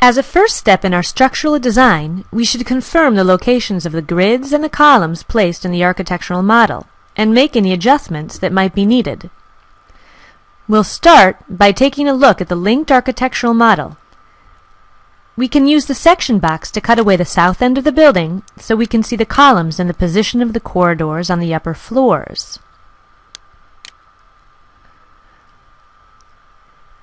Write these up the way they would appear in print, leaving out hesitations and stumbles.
As a first step in our structural design, we should confirm the locations of the grids and the columns placed in the architectural model, and make any adjustments that might be needed. We'll start by taking a look at the linked architectural model. We can use the section box to cut away the south end of the building so we can see the columns and the position of the corridors on the upper floors.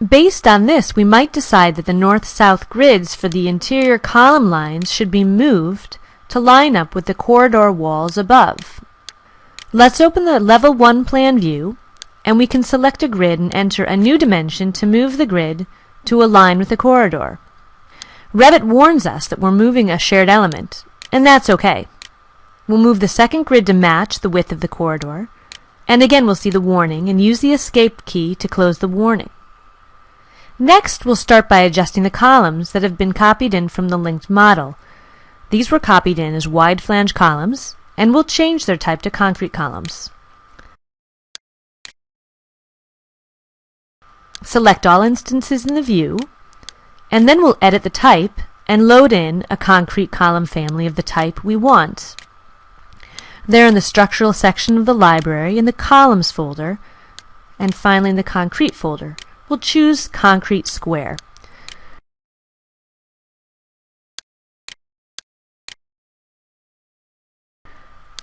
Based on this, we might decide that the north-south grids for the interior column lines should be moved to line up with the corridor walls above. Let's open the Level 1 plan view, and we can select a grid and enter a new dimension to move the grid to align with the corridor. Revit warns us that we're moving a shared element, and that's okay. We'll move the second grid to match the width of the corridor, and again we'll see the warning and use the escape key to close the warning. Next, we'll start by adjusting the columns that have been copied in from the linked model. These were copied in as wide flange columns, and we'll change their type to concrete columns. Select all instances in the view, and then we'll edit the type and load in a concrete column family of the type we want. They're in the structural section of the library in the columns folder, and finally in the concrete folder. We'll choose concrete square.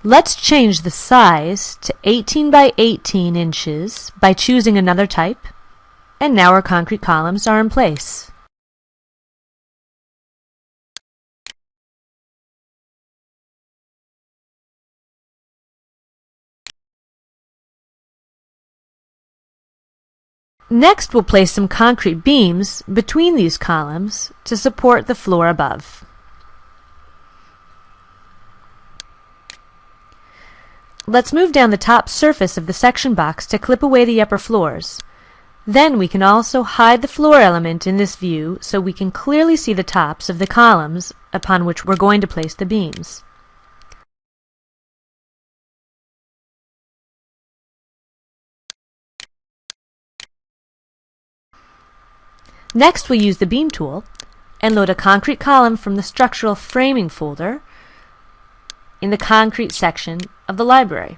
Let's change the size to 18 by 18 inches by choosing another type, and now our concrete columns are in place. Next, we'll place some concrete beams between these columns to support the floor above. Let's move down the top surface of the section box to clip away the upper floors. Then we can also hide the floor element in this view so we can clearly see the tops of the columns upon which we're going to place the beams. Next, we'll use the Beam tool and load a concrete column from the Structural Framing folder in the Concrete section of the library.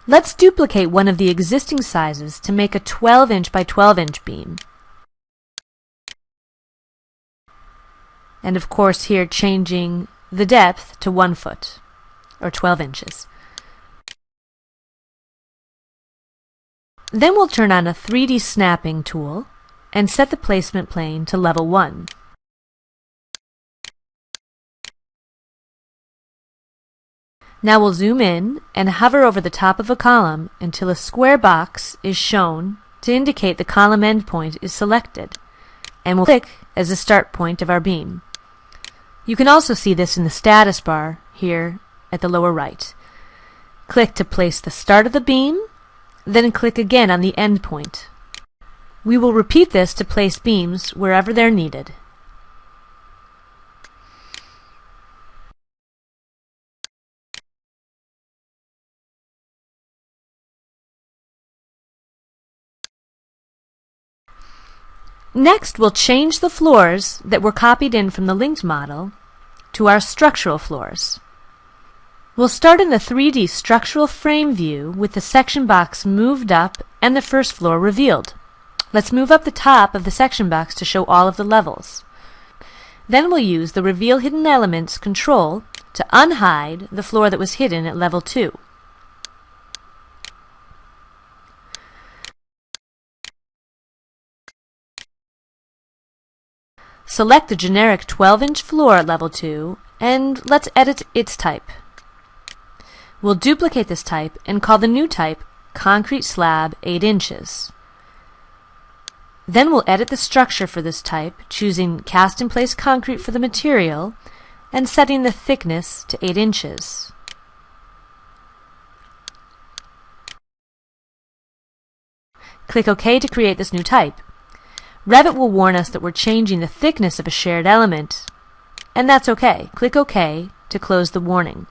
Let's duplicate one of the existing sizes to make a 12-inch by 12-inch beam. And of course here changing the depth to 1 foot, or 12 inches. Then we'll turn on a 3D snapping tool and set the placement plane to level 1. Now we'll zoom in and hover over the top of a column until a square box is shown to indicate the column endpoint is selected, and we'll click as the start point of our beam. You can also see this in the status bar here at the lower right. Click to place the start of the beam, then click again on the end point. We will repeat this to place beams wherever they're needed. Next, we'll change the floors that were copied in from the linked model to our structural floors. We'll start in the 3D structural frame view with the section box moved up and the first floor revealed. Let's move up the top of the section box to show all of the levels. Then we'll use the Reveal Hidden Elements control to unhide the floor that was hidden at level 2. Select the generic 12-inch floor at level 2 and let's edit its type. We'll duplicate this type and call the new type Concrete Slab 8 inches. Then we'll edit the structure for this type, choosing Cast in Place Concrete for the material and setting the thickness to 8 inches. Click OK to create this new type. Revit will warn us that we're changing the thickness of a shared element, and that's okay. Click OK to close the warning.